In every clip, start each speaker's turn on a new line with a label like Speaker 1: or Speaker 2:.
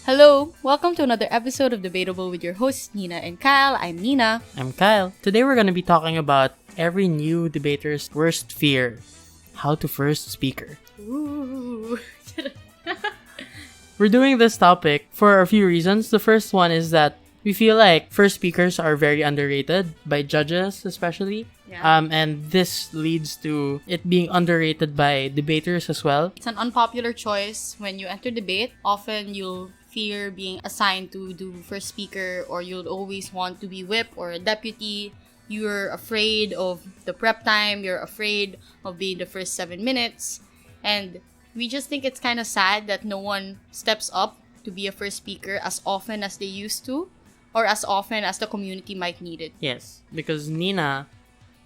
Speaker 1: Hello, welcome to another episode of Debatable with your hosts Nina and Kyle. I'm Nina.
Speaker 2: I'm Kyle. Today we're going to be talking about every new debater's worst fear: how to first speaker.
Speaker 1: Ooh.
Speaker 2: We're doing this topic for a few reasons. The first one is that we feel like first speakers are very underrated by judges, especially.
Speaker 1: Yeah.
Speaker 2: And this leads to it being underrated by debaters as well.
Speaker 1: It's an unpopular choice when you enter debate. Often you'll fear being assigned to do first speaker, or you'll always want to be whip or a deputy. You're afraid of the prep time. You're afraid of being the first 7 minutes. And we just think it's kind of sad that no one steps up to be a first speaker as often as they used to, or as often as the community might need it.
Speaker 2: Yes, because Nina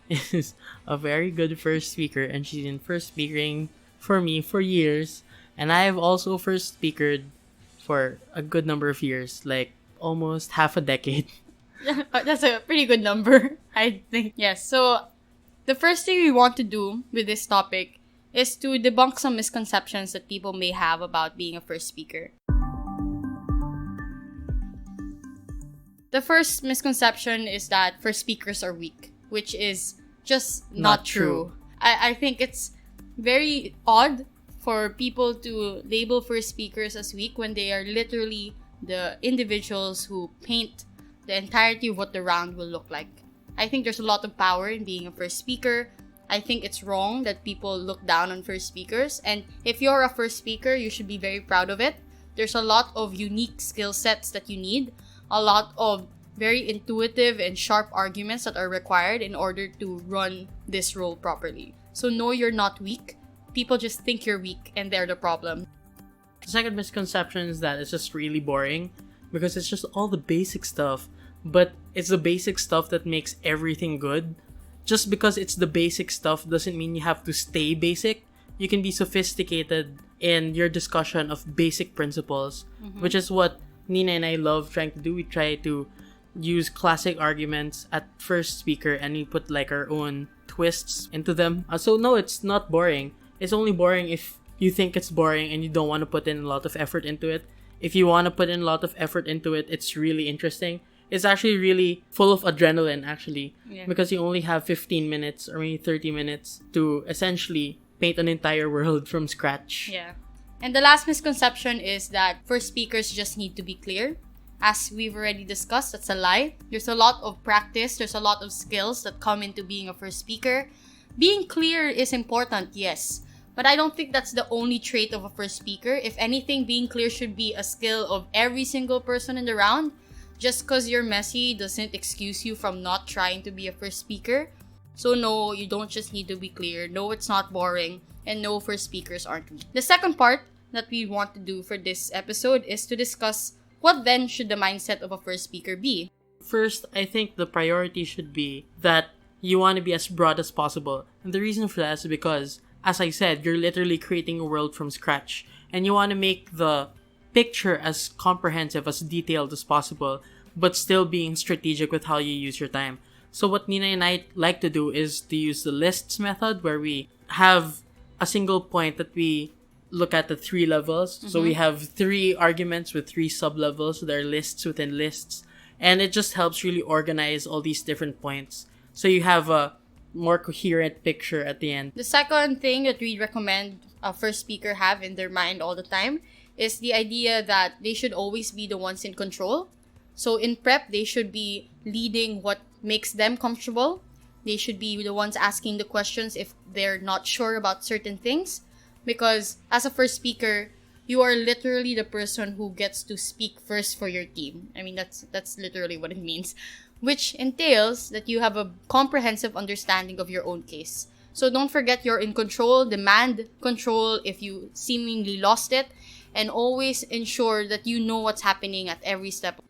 Speaker 2: is a very good first speaker, and she's been first speaking for me for years. And I have also first speakered for a good number of years, like almost half a decade.
Speaker 1: That's a pretty good number, I think. Yes, so the first thing we want to do with this topic is to debunk some misconceptions that people may have about being a first speaker. The first misconception is that first speakers are weak, which is just not true. I think it's very odd for people to label first speakers as weak when they are literally the individuals who paint the entirety of what the round will look like. I think there's a lot of power in being a first speaker. I think it's wrong that people look down on first speakers. And if you're a first speaker, you should be very proud of it. There's a lot of unique skill sets that you need. A lot of very intuitive and sharp arguments that are required in order to run this role properly. So no, you're not weak. People just think you're weak and they're the problem.
Speaker 2: The second misconception is that it's just really boring because it's just all the basic stuff, but it's the basic stuff that makes everything good. Just because it's the basic stuff doesn't mean you have to stay basic. You can be sophisticated in your discussion of basic principles, which is what Nina and I love trying to do. We try to use classic arguments at first speaker and we put like our own twists into them. So no, it's not boring. It's only boring if you think it's boring and you don't want to put in a lot of effort into it. If you want to put in a lot of effort into it, it's really interesting. It's actually really full of adrenaline, actually.
Speaker 1: Yeah.
Speaker 2: Because you only have 15 minutes or maybe 30 minutes to essentially paint an entire world from scratch.
Speaker 1: Yeah. And the last misconception is that first speakers just need to be clear. As we've already discussed, that's a lie. There's a lot of practice, there's a lot of skills that come into being a first speaker. Being clear is important, yes. But I don't think that's the only trait of a first speaker. If anything, being clear should be a skill of every single person in the round. Just because you're messy doesn't excuse you from not trying to be a first speaker. So no, you don't just need to be clear. No, it's not boring. And no, first speakers aren't weak. The second part that we want to do for this episode is to discuss what then should the mindset of a first speaker be.
Speaker 2: First, I think the priority should be that you want to be as broad as possible. And the reason for that is because, as I said, you're literally creating a world from scratch. And you want to make the picture as comprehensive, as detailed as possible, but still being strategic with how you use your time. So what Nina and I like to do is to use the lists method, where we have a single point that we look at the 3 levels. So we have 3 arguments with 3 sub-levels. So there are lists within lists. And it just helps really organize all these different points, so you have a more coherent picture at the end.
Speaker 1: The second thing that we recommend a first speaker have in their mind all the time is the idea that they should always be the ones in control. So in prep, they should be leading what makes them comfortable. They should be the ones asking the questions if they're not sure about certain things. Because as a first speaker, you are literally the person who gets to speak first for your team. I mean, that's literally what it means. Which entails that you have a comprehensive understanding of your own case. So don't forget you're in control, demand control if you seemingly lost it, and always ensure that you know what's happening at every step.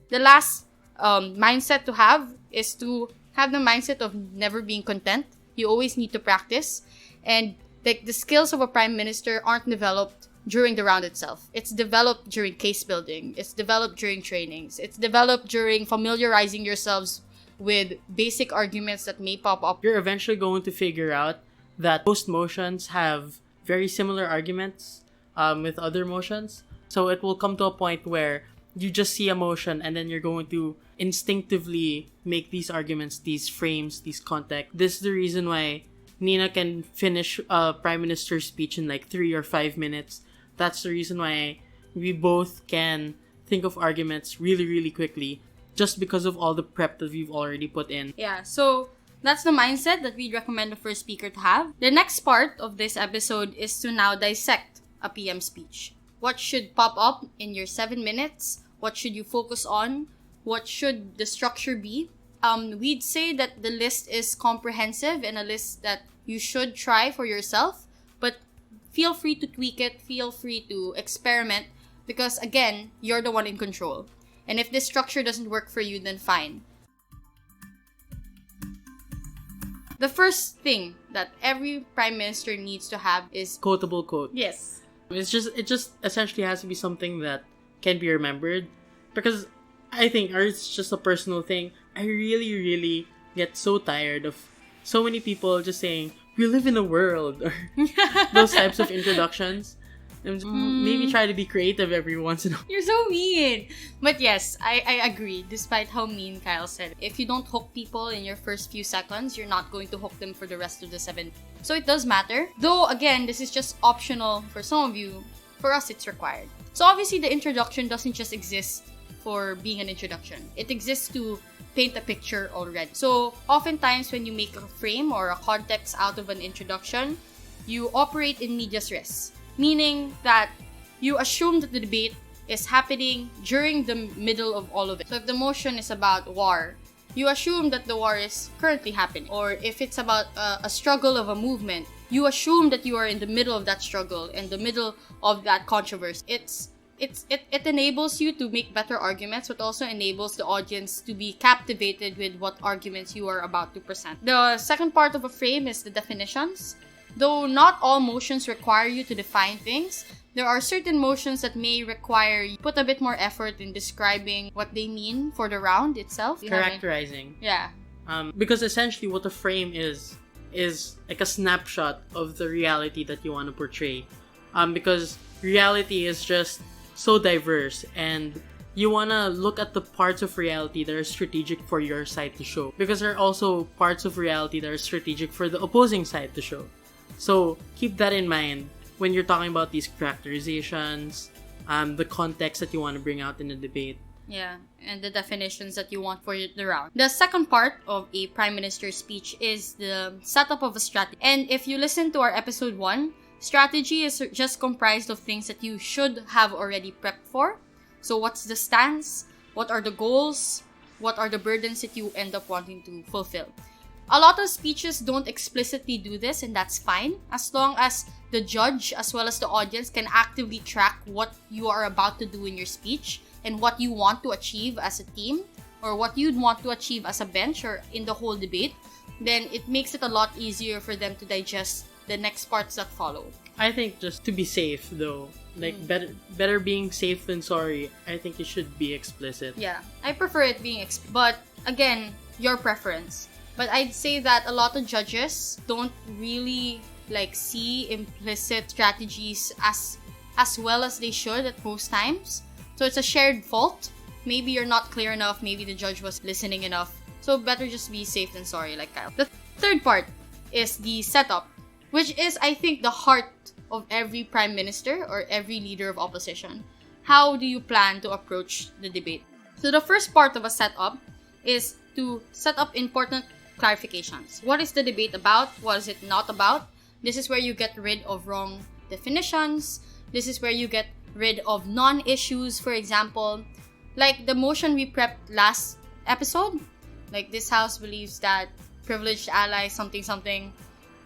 Speaker 1: The last mindset to have is to have the mindset of never being content. You always need to practice. And the skills of a prime minister aren't developed during the round itself. It's developed during case building. It's developed during trainings. It's developed during familiarizing yourselves with basic arguments that may pop up.
Speaker 2: You're eventually going to figure out that most motions have very similar arguments with other motions. So it will come to a point where you just see a motion and then you're going to instinctively make these arguments, these frames, these context. This is the reason why Nina can finish a prime minister's speech in like 3 or 5 minutes. That's the reason why we both can think of arguments really, really quickly, just because of all the prep that we've already put in.
Speaker 1: Yeah, so that's the mindset that we'd recommend the first speaker to have. The next part of this episode is to now dissect a PM speech. What should pop up in your 7 minutes? What should you focus on? What should the structure be? We'd say that the list is comprehensive and a list that you should try for yourself, but feel free to tweak it, feel free to experiment, because again, you're the one in control. And if this structure doesn't work for you, then fine. The first thing that every prime minister needs to have is
Speaker 2: Quotable quote.
Speaker 1: yes.
Speaker 2: It just essentially has to be something that can be remembered, because I think, or it's just a personal thing, I really, really get so tired of so many people just saying, we live in a world, or those types of introductions. And maybe try to be creative every once in a while.
Speaker 1: You're so mean. But yes, I agree, despite how mean Kyle said. If you don't hook people in your first few seconds, you're not going to hook them for the rest of the 7. So it does matter. Though, again, this is just optional for some of you. For us, it's required. So obviously, the introduction doesn't just exist for being an introduction. It exists to paint a picture already. So oftentimes, when you make a frame or a context out of an introduction, you operate in medias res. Meaning that you assume that the debate is happening during the middle of all of it. So if the motion is about war, you assume that the war is currently happening. Or if it's about a struggle of a movement, you assume that you are in the middle of that struggle, in the middle of that controversy. It enables you to make better arguments, but also enables the audience to be captivated with what arguments you are about to present. The second part of a frame is the definitions. Though not all motions require you to define things, there are certain motions that may require you to put a bit more effort in describing what they mean for the round itself.
Speaker 2: Characterizing.
Speaker 1: Yeah.
Speaker 2: Because essentially what a frame is like a snapshot of the reality that you want to portray. Because reality is just so diverse, and you want to look at the parts of reality that are strategic for your side to show. Because there are also parts of reality that are strategic for the opposing side to show. So keep that in mind when you're talking about these characterizations, the context that you want to bring out in the debate.
Speaker 1: Yeah, and the definitions that you want for the round. The second part of a prime minister's speech is the setup of a strategy. And if you listen to our episode 1, strategy is just comprised of things that you should have already prepped for. So what's the stance? What are the goals? What are the burdens that you end up wanting to fulfill? A lot of speeches don't explicitly do this, and that's fine, as long as the judge as well as the audience can actively track what you are about to do in your speech and what you want to achieve as a team, or what you'd want to achieve as a bench or in the whole debate. Then it makes it a lot easier for them to digest the next parts that follow.
Speaker 2: I think just to be safe, though, like better being safe than sorry, I think it should be explicit.
Speaker 1: Yeah, I prefer it being explicit, but again, your preference. But I'd say that a lot of judges don't really see implicit strategies as well as they should at most times. So it's a shared fault. Maybe you're not clear enough, maybe the judge was listening enough. So better just be safe than sorry, like Kyle. The third part is the setup, which is, I think, the heart of every prime minister or every leader of opposition. How do you plan to approach the debate? So the first part of a setup is to set up important clarifications. What is the debate about? What is it not about? This is where you get rid of wrong definitions. This is where you get rid of non-issues, for example. Like the motion we prepped last episode. Like, this house believes that privileged allies, something.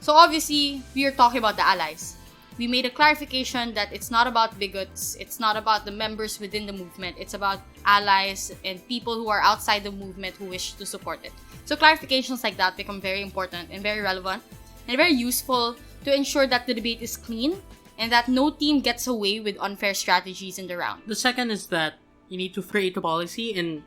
Speaker 1: So obviously, we are talking about the allies. We made a clarification that it's not about bigots. It's not about the members within the movement. It's about allies and people who are outside the movement who wish to support it. So clarifications like that become very important and very relevant and very useful to ensure that the debate is clean and that no team gets away with unfair strategies in the round.
Speaker 2: The second is that you need to create a policy, and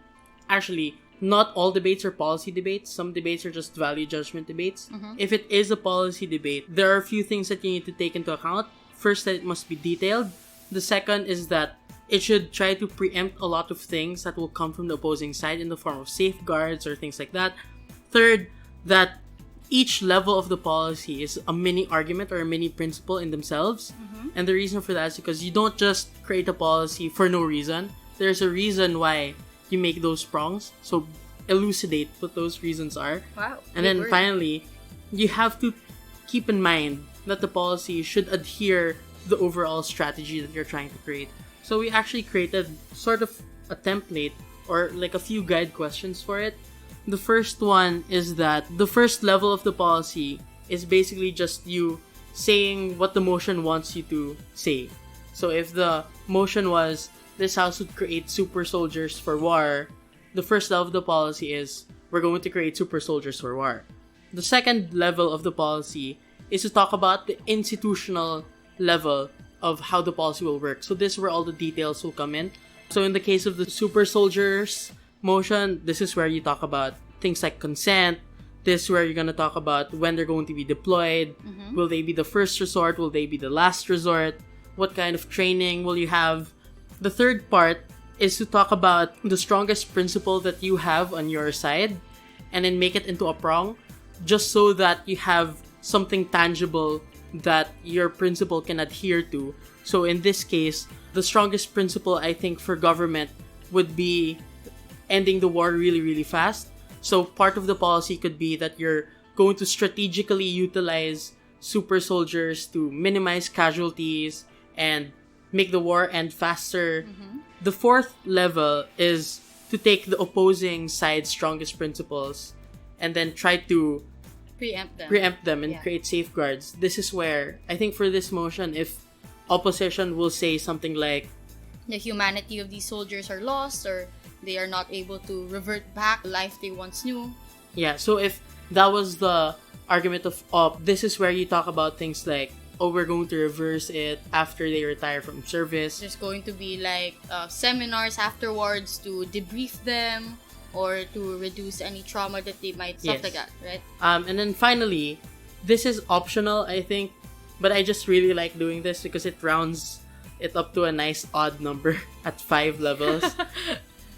Speaker 2: actually, not all debates are policy debates. Some debates are just value judgment debates. If it is a policy debate, there are a few things that you need to take into account. First, that it must be detailed. The second is that it should try to preempt a lot of things that will come from the opposing side in the form of safeguards or things like that. Third, that each level of the policy is a mini argument or a mini principle in themselves. And the reason for that is because you don't just create a policy for no reason. There's a reason why you make those prongs. So elucidate what those reasons are.
Speaker 1: Wow.
Speaker 2: And then finally, you have to keep in mind that the policy should adhere to the overall strategy that you're trying to create. So we actually created sort of a template or like a few guide questions for it. The first one is that the first level of the policy is basically just you saying what the motion wants you to say. So if the motion was, this house would create super soldiers for war, the first level of the policy is, we're going to create super soldiers for war. The second level of the policy is to talk about the institutional level of how the policy will work. So this is where all the details will come in. So in the case of the super soldiers motion, this is where you talk about things like consent. This is where you're going to talk about when they're going to be deployed. Will they be the first resort? Will they be the last resort? What kind of training will you have? The third part is to talk about the strongest principle that you have on your side and then make it into a prong just so that you have something tangible that your principle can adhere to. So in this case, the strongest principle I think for government would be ending the war really, really fast. So part of the policy could be that you're going to strategically utilize super soldiers to minimize casualties and make the war end faster. The fourth level is to take the opposing side's strongest principles and then try to preempt them and create safeguards. This is where, I think for this motion, if opposition will say something like,
Speaker 1: the humanity of these soldiers are lost, or they are not able to revert back the life they once knew.
Speaker 2: Yeah, so if that was the argument of op, this is where you talk about things like, oh, we're going to reverse it after they retire from service.
Speaker 1: There's going to be like seminars afterwards to debrief them or to reduce any trauma that they might, stuff like that, right?
Speaker 2: And then finally, this is optional, I think, but I just really like doing this because it rounds it up to a nice odd number at 5 levels.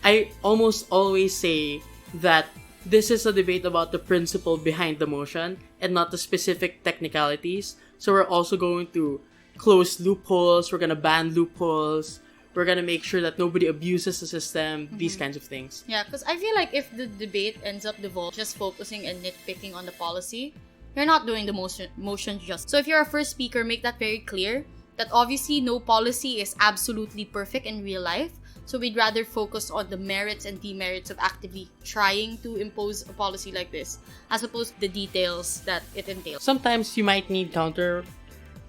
Speaker 2: I almost always say that this is a debate about the principle behind the motion and not the specific technicalities. So we're also going to close loopholes, we're going to ban loopholes, we're going to make sure that nobody abuses the system, these kinds of things.
Speaker 1: Yeah, because I feel like if the debate ends up devolving just focusing and nitpicking on the policy, you're not doing the motion justice. So if you're a first speaker, make that very clear that obviously no policy is absolutely perfect in real life. So we'd rather focus on the merits and demerits of actively trying to impose a policy like this, as opposed to the details that it entails.
Speaker 2: Sometimes you might need counter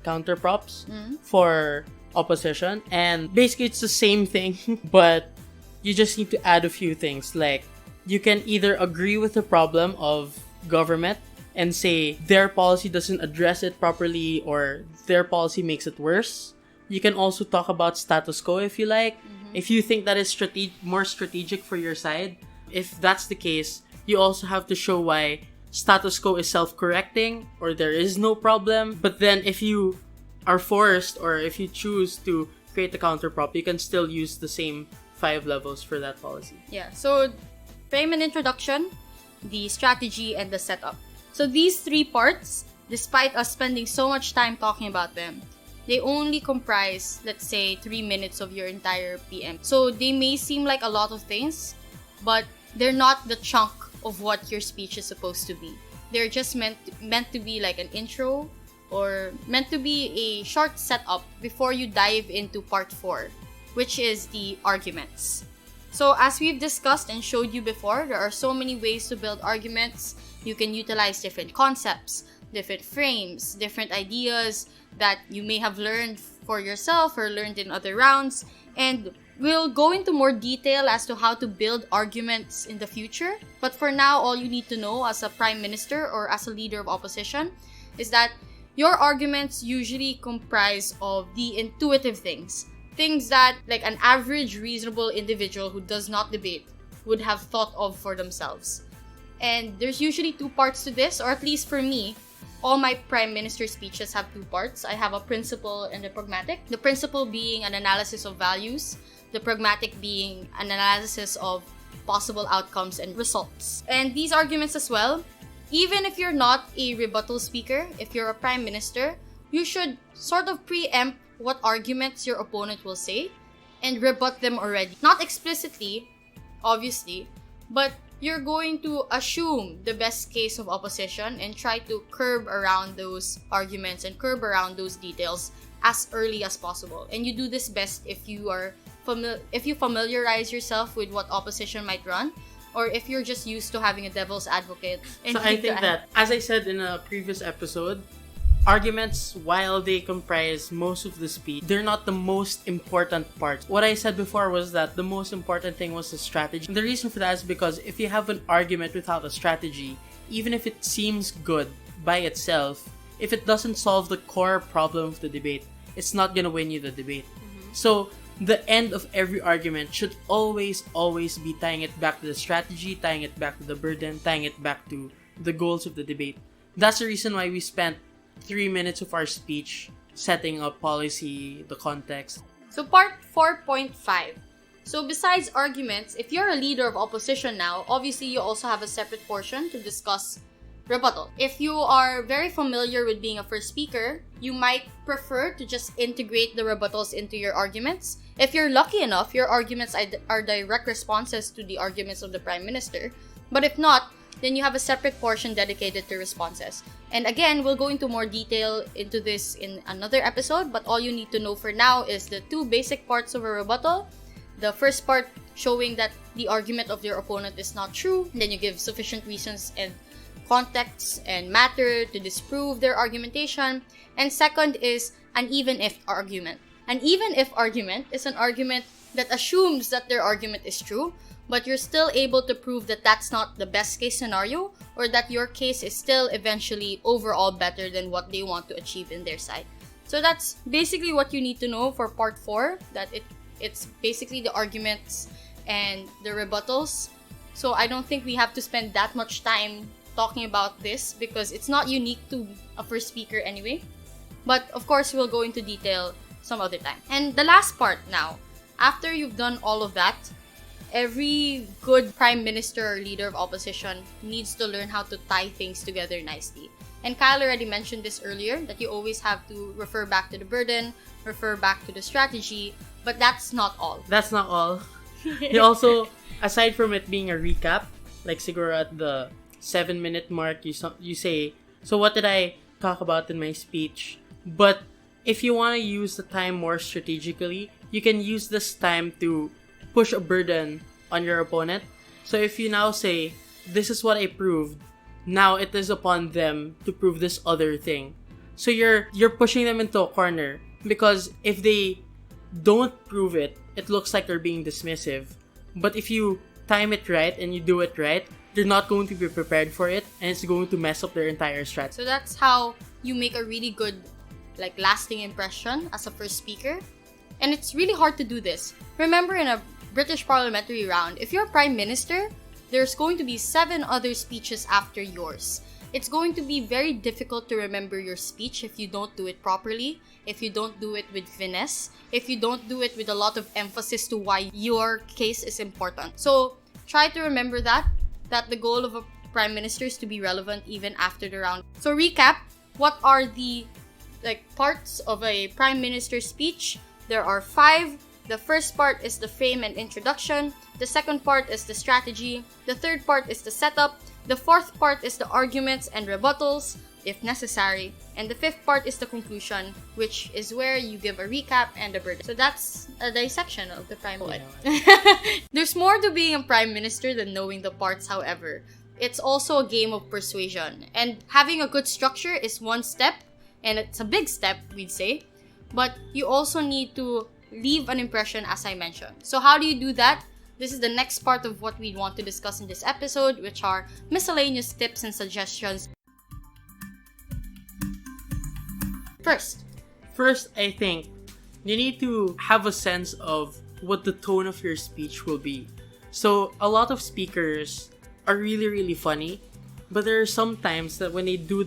Speaker 2: props for opposition, and basically it's the same thing, but you just need to add a few things. Like, you can either agree with the problem of government and say their policy doesn't address it properly or their policy makes it worse. You can also talk about status quo if you like. If you think that is more strategic for your side, if that's the case, you also have to show why status quo is self-correcting or there is no problem. But then if you are forced or if you choose to create a counterprop, you can still use the same 5 levels for that policy.
Speaker 1: Yeah, so frame and introduction, the strategy, and the setup. So these 3 parts, despite us spending so much time talking about them, they only comprise, let's say, 3 minutes of your entire PM. So they may seem like a lot of things, but they're not the chunk of what your speech is supposed to be. They're just meant to be like an intro or meant to be a short setup before you dive into part 4, which is the arguments. So as we've discussed and showed you before, there are so many ways to build arguments. You can utilize different concepts, different frames, different ideas that you may have learned for yourself or learned in other rounds. And we'll go into more detail as to how to build arguments in the future. But for now, all you need to know as a prime minister or as a leader of opposition is that your arguments usually comprise of the intuitive things. Things that like an average reasonable individual who does not debate would have thought of for themselves. And there's usually 2 parts to this, or at least for me, all my prime minister speeches have two parts. I have a principle and a pragmatic. The principle being an analysis of values, the pragmatic being an analysis of possible outcomes and results. And these arguments as well, even if you're not a rebuttal speaker, if you're a prime minister, you should sort of preempt what arguments your opponent will say and rebut them already. Not explicitly, obviously, but you're going to assume the best case of opposition and try to curb around those arguments and curb around those details as early as possible. And you do this best if you are if you familiarize yourself with what opposition might run, or if you're just used to having a devil's advocate.
Speaker 2: So I think that, as I said in a previous episode, arguments, while they comprise most of the speech, they're not the most important part. What I said before was that the most important thing was the strategy. And the reason for that is because if you have an argument without a strategy, even if it seems good by itself, if it doesn't solve the core problem of the debate, it's not gonna win you the debate. So the end of every argument should always be tying it back to the strategy, tying it back to the burden, tying it back to the goals of the debate. That's the reason why we spent 3 minutes of our speech setting up policy, the context.
Speaker 1: So part 4.5. So besides arguments, if you're a leader of opposition now, obviously you also have a separate portion to discuss rebuttal. If you are very familiar with being a first speaker, you might prefer to just integrate the rebuttals into your arguments. If you're lucky enough, your arguments are direct responses to the arguments of the Prime Minister. But if not, then you have a separate portion dedicated to responses. And again, we'll go into more detail into this in another episode, but all you need to know for now is the two basic parts of a rebuttal. The first part showing that the argument of your opponent is not true, then you give sufficient reasons and context and matter to disprove their argumentation. And second is an even if argument. An even if argument is an argument that assumes that their argument is true, but you're still able to prove that that's not the best case scenario, or that your case is still eventually overall better than what they want to achieve in their side. So that's basically what you need to know for part 4, that it's basically the arguments and the rebuttals. So I don't think we have to spend that much time talking about this because it's not unique to a first speaker anyway. But of course, we'll go into detail some other time. And the last part now, after you've done all of that, every good prime minister or leader of opposition needs to learn how to tie things together nicely. And Kyle already mentioned this earlier, that you always have to refer back to the burden, refer back to the strategy, but that's not all.
Speaker 2: That's not all. You also, aside from it being a recap, like siguro at the 7-minute mark, you say, so what did I talk about in my speech? But if you want to use the time more strategically, you can use this time to push a burden on your opponent. So if you now say, this is what I proved, now it is upon them to prove this other thing. So you're pushing them into a corner, because if they don't prove it, it looks like they're being dismissive. But if you time it right and you do it right, they're not going to be prepared for it, and it's going to mess up their entire strategy.
Speaker 1: So that's how you make a really good, lasting impression as a first speaker. And it's really hard to do this. Remember, in a British parliamentary round, if you're Prime Minister, there's going to be 7 other speeches after yours. It's going to be very difficult to remember your speech if you don't do it properly, if you don't do it with finesse, if you don't do it with a lot of emphasis to why your case is important. So try to remember that the goal of a Prime Minister is to be relevant even after the round. So recap, what are the parts of a Prime Minister speech? There are 5. The first part is the frame and introduction. The second part is the strategy. The third part is the setup. The fourth part is the arguments and rebuttals, if necessary. And the fifth part is the conclusion, which is where you give a recap and a burden. So that's a dissection of the Prime Minister. There's more to being a Prime Minister than knowing the parts, however. It's also a game of persuasion. And having a good structure is one step, and it's a big step, we'd say. But you also need to leave an impression, as I mentioned. So how do you do that? This is the next part of what we want to discuss in this episode, which are miscellaneous tips and suggestions.
Speaker 2: First, I think you need to have a sense of what the tone of your speech will be. So a lot of speakers are really, really funny, But there are some times that when they give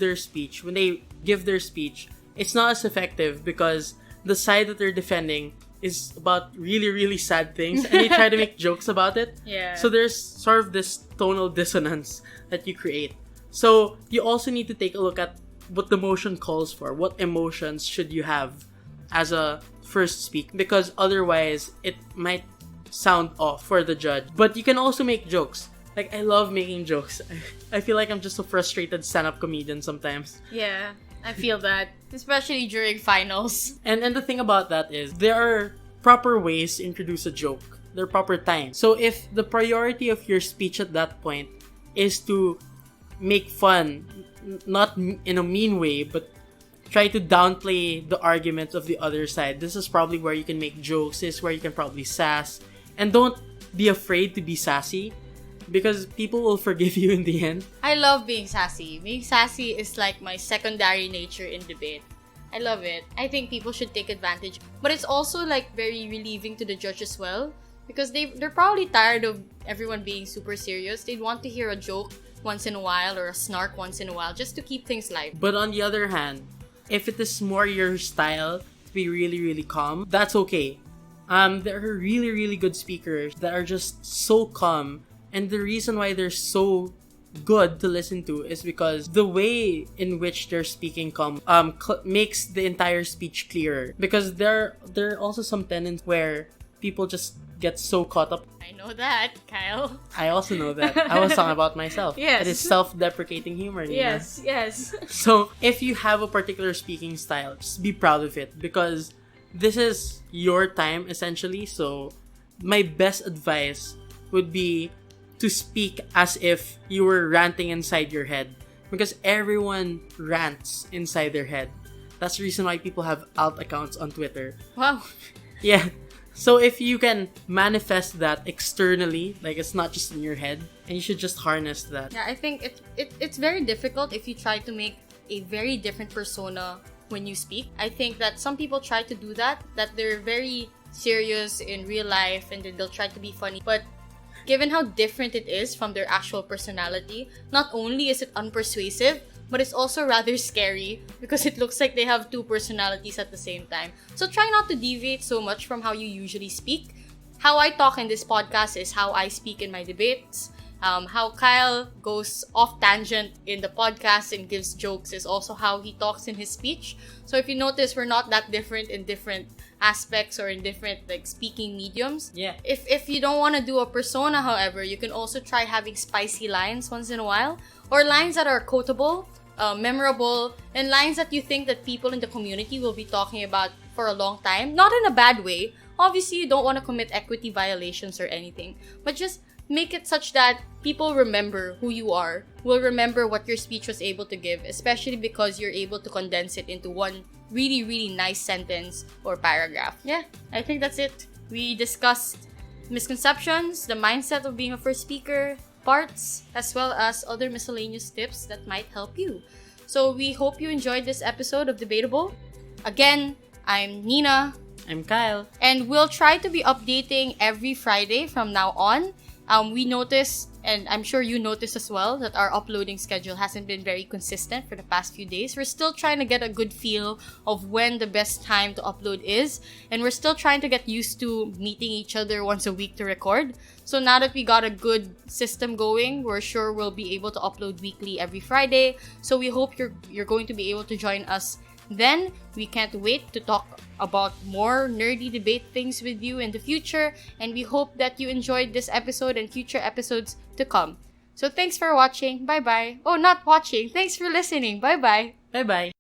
Speaker 2: their speech, it's not as effective because the side that they're defending is about really, really sad things and they try to make jokes about it.
Speaker 1: Yeah.
Speaker 2: So there's sort of this tonal dissonance that you create. So you also need to take a look at what the motion calls for. What emotions should you have as a first speak? Because otherwise, it might sound off for the judge. But you can also make jokes. Like, I love making jokes. I feel like I'm just a frustrated stand-up comedian sometimes.
Speaker 1: Yeah, I feel that. Especially during finals.
Speaker 2: And the thing about that is, there are proper ways to introduce a joke. There are proper times. So if the priority of your speech at that point is to make fun, not in a mean way, but try to downplay the arguments of the other side, this is probably where you can make jokes. This is where you can probably sass. And don't be afraid to be sassy, because people will forgive you in the end.
Speaker 1: I love being sassy. Being sassy is like my secondary nature in debate. I love it. I think people should take advantage. But it's also like very relieving to the judge as well, because they're probably tired of everyone being super serious. They'd want to hear a joke once in a while or a snark once in a while just to keep things light.
Speaker 2: But on the other hand, if it is more your style to be really, really calm, that's okay. There are really, really good speakers that are just so calm. And the reason why they're so good to listen to is because the way in which they're speaking makes the entire speech clearer. Because there are also some tendencies where people just get so caught up.
Speaker 1: I know that, Kyle.
Speaker 2: I also know that. I was talking about myself.
Speaker 1: Yes.
Speaker 2: It is self-deprecating humor, Nina.
Speaker 1: Yes.
Speaker 2: So, if you have a particular speaking style, just be proud of it, because this is your time, essentially. So, my best advice would be to speak as if you were ranting inside your head, because everyone rants inside their head. That's the reason why people have alt accounts on Twitter.
Speaker 1: Wow.
Speaker 2: Yeah. So if you can manifest that externally, like it's not just in your head, and you should just harness that.
Speaker 1: Yeah, I think it's very difficult if you try to make a very different persona when you speak. I think that some people try to do that they're very serious in real life and then they'll try to be funny. But given how different it is from their actual personality, not only is it unpersuasive, but it's also rather scary because it looks like they have two personalities at the same time. So try not to deviate so much from how you usually speak. How I talk in this podcast is how I speak in my debates. How Kyle goes off tangent in the podcast and gives jokes is also how he talks in his speech. So if you notice, we're not that different in different aspects or in different like speaking mediums.
Speaker 2: Yeah.
Speaker 1: If you don't want to do a persona, however, you can also try having spicy lines once in a while, or lines that are quotable, memorable, and lines that you think that people in the community will be talking about for a long time. Not in a bad way. Obviously, you don't want to commit equity violations or anything, but just make it such that people remember who you are, will remember what your speech was able to give, especially because you're able to condense it into one really, really nice sentence or paragraph. Yeah, I think that's it. We discussed misconceptions, the mindset of being a first speaker, parts, as well as other miscellaneous tips that might help you. So we hope you enjoyed this episode of Debatable. Again, I'm Nina.
Speaker 2: I'm Kyle.
Speaker 1: And we'll try to be updating every Friday from now on. We noticed, and I'm sure you noticed as well, that our uploading schedule hasn't been very consistent for the past few days. We're still trying to get a good feel of when the best time to upload is, and we're still trying to get used to meeting each other once a week to record. So now that we got a good system going, we're sure we'll be able to upload weekly every Friday. So we hope you're going to be able to join us then. We can't wait to talk about more nerdy debate things with you in the future, and we hope that you enjoyed this episode and future episodes to come. So thanks for watching. Bye bye. Oh, not watching. Thanks for listening. Bye bye.
Speaker 2: Bye bye.